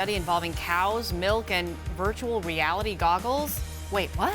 Study involving cows, milk, and virtual reality goggles. Wait, what?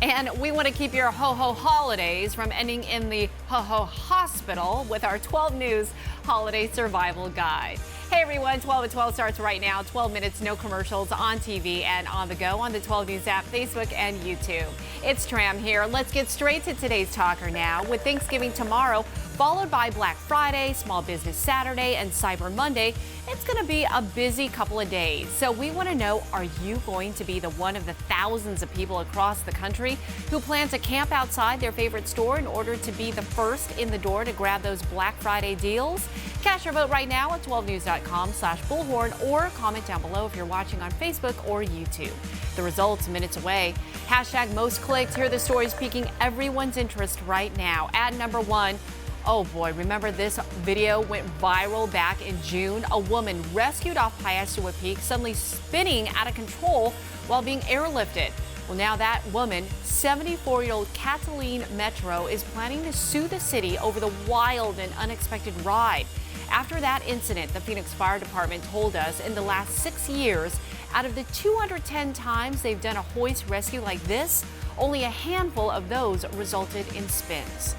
And we want to keep your ho-ho holidays from ending in the ho-ho hospital with our 12 News Holiday Survival Guide. Hey everyone, 12 at 12 starts right now. 12 minutes, no commercials, on TV and on the go on the 12 News app, Facebook, and YouTube. It's Tram here. Let's get straight to today's talker now. With Thanksgiving tomorrow, followed by Black Friday, Small Business Saturday, and Cyber Monday, it's going to be a busy couple of days. So we want to know, are you going to be the one of the thousands of people across the country who plan to camp outside their favorite store in order to be the first in the door to grab those Black Friday deals? Cast your vote right now at 12news.com/bullhorn or comment down below if you're watching on Facebook or YouTube. The results minutes away. Hashtag most clicked. Here are the stories piquing everyone's interest right now. At number one, oh boy, remember this video went viral back in June? A woman rescued off Piestewa Peak, suddenly spinning out of control while being airlifted. Well, now that woman, 74-year-old Cataline Metro, is planning to sue the city over the wild and unexpected ride. After that incident, the Phoenix Fire Department told us in the last 6 years, out of the 210 times they've done a hoist rescue like this, only a handful of those resulted in spins.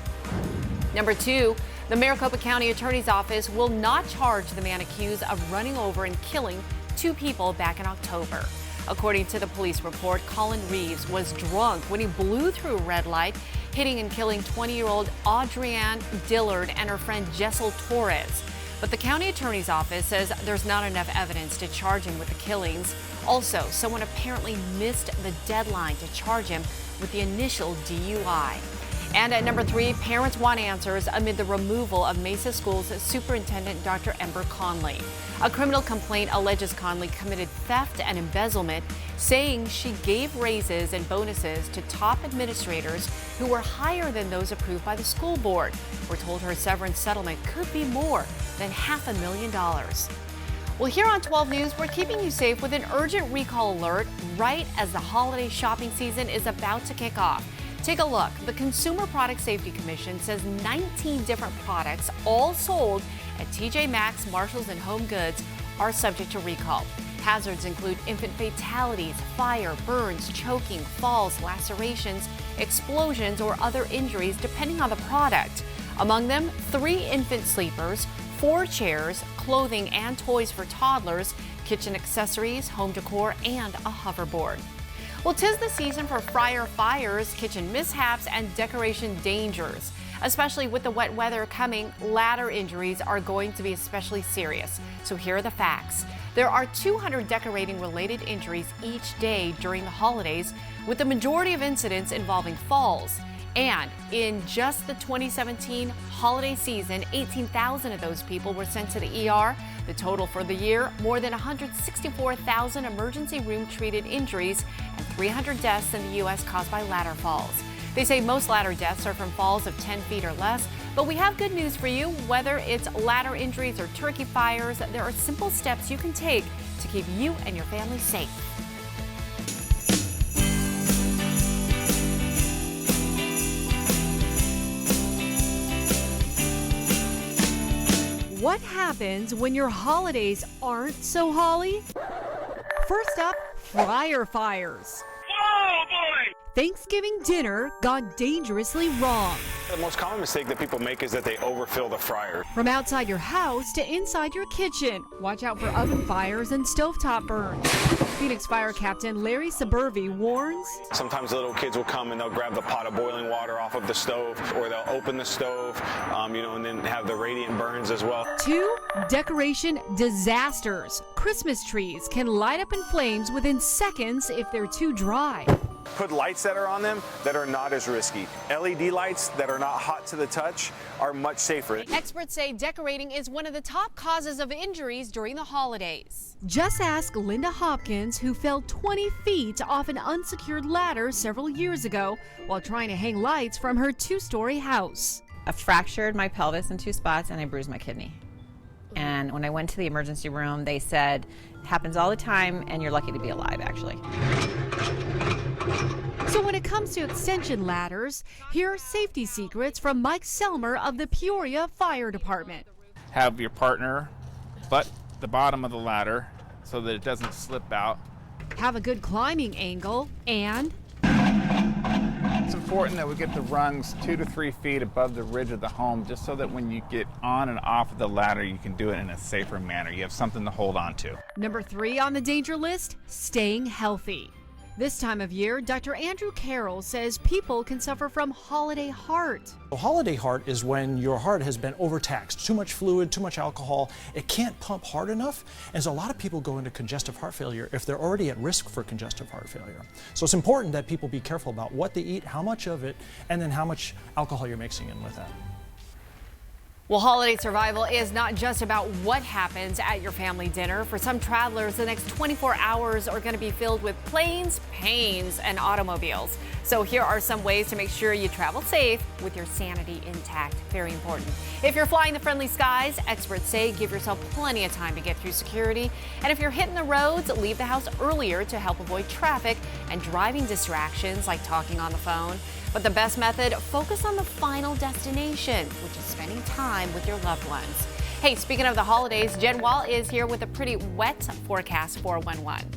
Number two, the Maricopa County Attorney's Office will not charge the man accused of running over and killing 2 people back in October. According to the police report, Colin Reeves was drunk when he blew through a red light, hitting and killing 20-year-old Audrienne Dillard and her friend Jessel Torres. But the county attorney's office says there's not enough evidence to charge him with the killings. Also, someone apparently missed the deadline to charge him with the initial DUI. And at number 3, parents want answers amid the removal of Mesa School's superintendent, Dr. Ember Conley. A criminal complaint alleges Conley committed theft and embezzlement, saying she gave raises and bonuses to top administrators who were higher than those approved by the school board. We're told her severance settlement could be more than $500,000. Well, here on 12 News, we're keeping you safe with an urgent recall alert right as the holiday shopping season is about to kick off. Take a look. The Consumer Product Safety Commission says 19 different products, all sold at TJ Maxx, Marshalls, and Home Goods, are subject to recall. Hazards include infant fatalities, fire, burns, choking, falls, lacerations, explosions, or other injuries depending on the product. Among them, 3 infant sleepers, 4 chairs, clothing and toys for toddlers, kitchen accessories, home decor, and a hoverboard. Well, 'tis the season for fryer fires, kitchen mishaps, and decoration dangers. Especially with the wet weather coming, ladder injuries are going to be especially serious. So here are the facts. There are 200 decorating-related injuries each day during the holidays, with the majority of incidents involving falls. And in just the 2017 holiday season, 18,000 of those people were sent to the ER. The total for the year, more than 164,000 emergency room treated injuries and 300 deaths in the U.S. caused by ladder falls. They say most ladder deaths are from falls of 10 feet or less, but we have good news for you. Whether it's ladder injuries or turkey fires, there are simple steps you can take to keep you and your family safe. What happens when your holidays aren't so holly? First up, fryer fires. Oh boy! Thanksgiving dinner gone dangerously wrong. The most common mistake that people make is that they overfill the fryer. From outside your house to inside your kitchen, watch out for oven fires and stovetop burns. Phoenix Fire Captain Larry Suburvi warns. Sometimes little kids will come and they'll grab the pot of boiling water off of the stove, or they'll open the stove, and then have the radiant burns as well. 2, decoration disasters. Christmas trees can light up in flames within seconds if they're too dry. Put lights that are on them that are not as risky. LED lights that are not hot to the touch are much safer. Experts say decorating is one of the top causes of injuries during the holidays. Just ask Linda Hopkins, who fell 20 feet off an unsecured ladder several years ago while trying to hang lights from her 2-story house. I fractured my pelvis in 2 spots and I bruised my kidney. And when I went to the emergency room, they said, it happens all the time and you're lucky to be alive, actually. So when it comes to extension ladders, here are safety secrets from Mike Selmer of the Peoria Fire Department. Have your partner butt the bottom of the ladder so that it doesn't slip out. Have a good climbing angle, and It's important that we get the rungs 2 to 3 feet above the ridge of the home, just so that when you get on and off of the ladder, you can do it in a safer manner. You have something to hold on to. number 3 on the danger list, staying healthy. This time of year, Dr. Andrew Carroll says people can suffer from holiday heart. Holiday heart is when your heart has been overtaxed, too much fluid, too much alcohol. It can't pump hard enough, and so a lot of people go into congestive heart failure if they're already at risk for congestive heart failure. So it's important that people be careful about what they eat, how much of it, and then how much alcohol you're mixing in with that. Well, holiday survival is not just about what happens at your family dinner. For some travelers, the next 24 hours are going to be filled with planes, planes, and automobiles. So here are some ways to make sure you travel safe with your sanity intact. Very important. If you're flying the friendly skies, experts say give yourself plenty of time to get through security. And if you're hitting the roads, leave the house earlier to help avoid traffic and driving distractions like talking on the phone. But the best method, focus on the final destination, which is spending time with your loved ones. Hey, speaking of the holidays, Jen Wall is here with a pretty wet forecast for 411.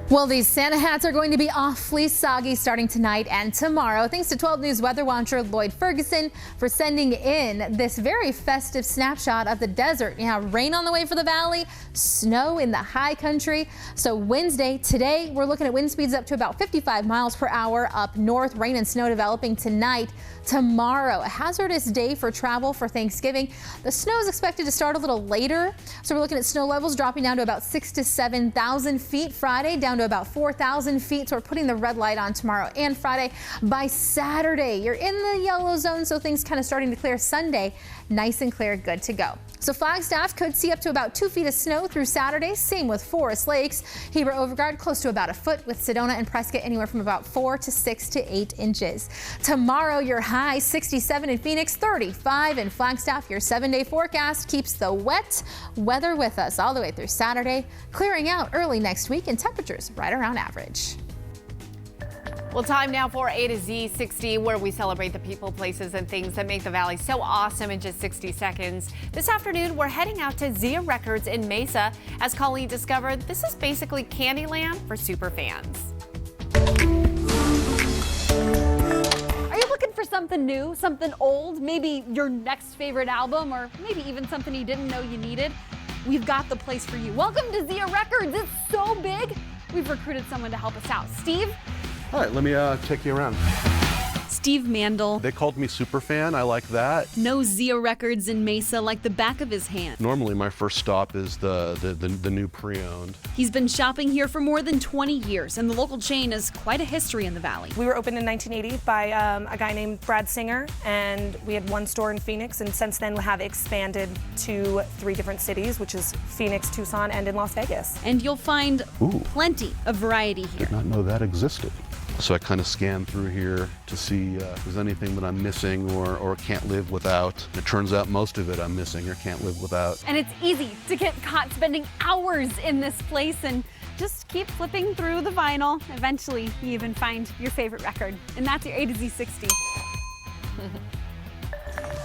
Well, these Santa hats are going to be awfully soggy starting tonight and tomorrow. Thanks to 12 News weather watcher Lloyd Ferguson for sending in this very festive snapshot of the desert. You have rain on the way for the valley, snow in the high country. So Wednesday, today, we're looking at wind speeds up to about 55 miles per hour up north. Rain and snow developing tonight. Tomorrow, a hazardous day for travel for Thanksgiving. The snow is expected to start a little later. So we're looking at snow levels dropping down to about 6,000 to 7,000 feet Friday, down to about 4,000 feet. So we're putting the red light on tomorrow and Friday. By Saturday, you're in the yellow zone, so things kind of starting to clear. Sunday, nice and clear, good to go. So Flagstaff could see up to about 2 feet of snow through Saturday. Same with Forest Lakes. Heber Overgard close to about a foot, with Sedona and Prescott anywhere from about 4 to 6 to 8 inches. Tomorrow, your high 67 in Phoenix, 35 in Flagstaff. Your 7-day forecast keeps the wet weather with us all the way through Saturday, clearing out early next week and temperatures right around average. Well, time now for A to Z 60, where we celebrate the people, places, and things that make the valley so awesome in just 60 seconds. This afternoon, we're heading out to Zia Records in Mesa as Colleen discovered this is basically Candyland for super fans. Are you looking for something new, something old, maybe your next favorite album, or maybe even something you didn't know you needed? We've got the place for you. Welcome to Zia Records. It's so big. We've recruited someone to help us out. Steve? All right, let me take you around. Steve Mandel They called me Superfan. I like that. knows Zia Records in Mesa like the back of his hand. Normally, my first stop is the new pre-owned. He's been shopping here for more than 20 years, and the local chain has quite a history in the valley. We were opened in 1980 by a guy named Brad Singer, and we had one store in Phoenix, and since then we have expanded to 3 different cities, which is Phoenix, Tucson, and in Las Vegas. And you'll find plenty of variety here. Did not know that existed. So I kind of scan through here to see if there's anything that I'm missing or can't live without. It turns out most of it I'm missing or can't live without. And it's easy to get caught spending hours in this place and just keep flipping through the vinyl. Eventually, you even find your favorite record. And that's your A to Z 60.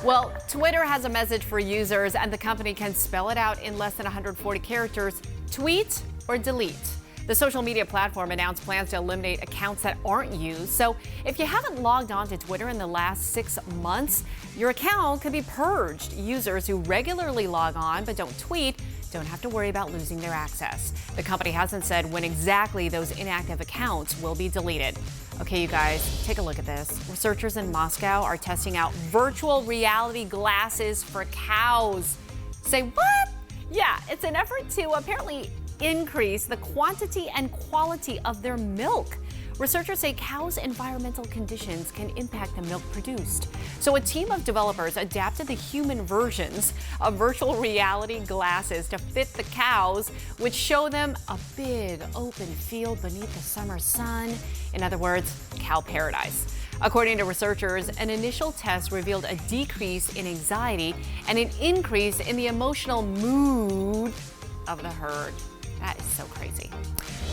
Well, Twitter has a message for users, and the company can spell it out in less than 140 characters. Tweet or delete. The social media platform announced plans to eliminate accounts that aren't used. So if you haven't logged on to Twitter in the last 6 months, your account could be purged. Users who regularly log on but don't tweet don't have to worry about losing their access. The company hasn't said when exactly those inactive accounts will be deleted. Okay, you guys, take a look at this. Researchers in Moscow are testing out virtual reality glasses for cows. Say what? Yeah, it's an effort to apparently increase the quantity and quality of their milk. Researchers say cows' environmental conditions can impact the milk produced. So a team of developers adapted the human versions of virtual reality glasses to fit the cows, which show them a big open field beneath the summer sun. In other words, cow paradise. According to researchers, an initial test revealed a decrease in anxiety and an increase in the emotional mood of the herd. That is so crazy.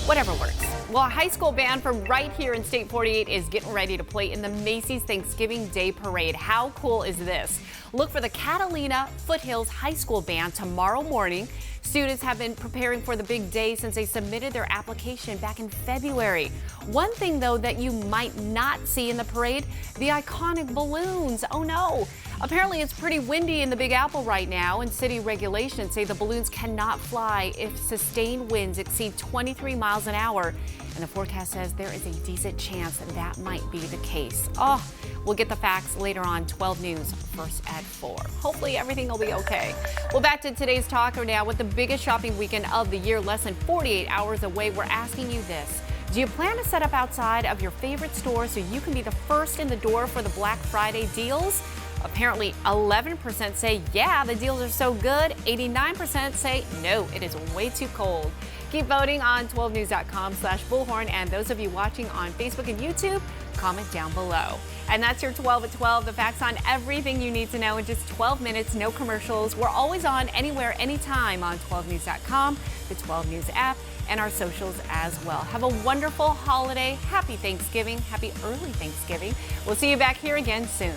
Whatever works. Well, a high school band from right here in State 48 is getting ready to play in the Macys Thanksgiving Day Parade. How cool is this? Look for the Catalina Foothills High School Band tomorrow morning. Students have been preparing for the big day since they submitted their application back in February. One thing, though, that you might not see in the parade, the iconic balloons. Oh no! Apparently it's pretty windy in the Big Apple right now, and city regulations say the balloons cannot fly if sustained winds exceed 23 miles an hour. And the forecast says there is a decent chance that might be the case. Oh, we'll get the facts later on 12 News, first at 4. Hopefully everything will be okay. Well, back to today's talker now. With the biggest shopping weekend of the year less than 48 hours away, we're asking you this. Do you plan to set up outside of your favorite store so you can be the first in the door for the Black Friday deals? Apparently 11% say, yeah, the deals are so good. 89% say, no, it is way too cold. Keep voting on 12news.com/bullhorn. And those of you watching on Facebook and YouTube, comment down below. And that's your 12 at 12, the facts on everything you need to know in just 12 minutes, no commercials. We're always on anywhere, anytime on 12news.com, the 12 News app, and our socials as well. Have a wonderful holiday. Happy Thanksgiving. Happy early Thanksgiving. We'll see you back here again soon.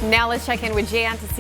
Now let's check in with Jan to see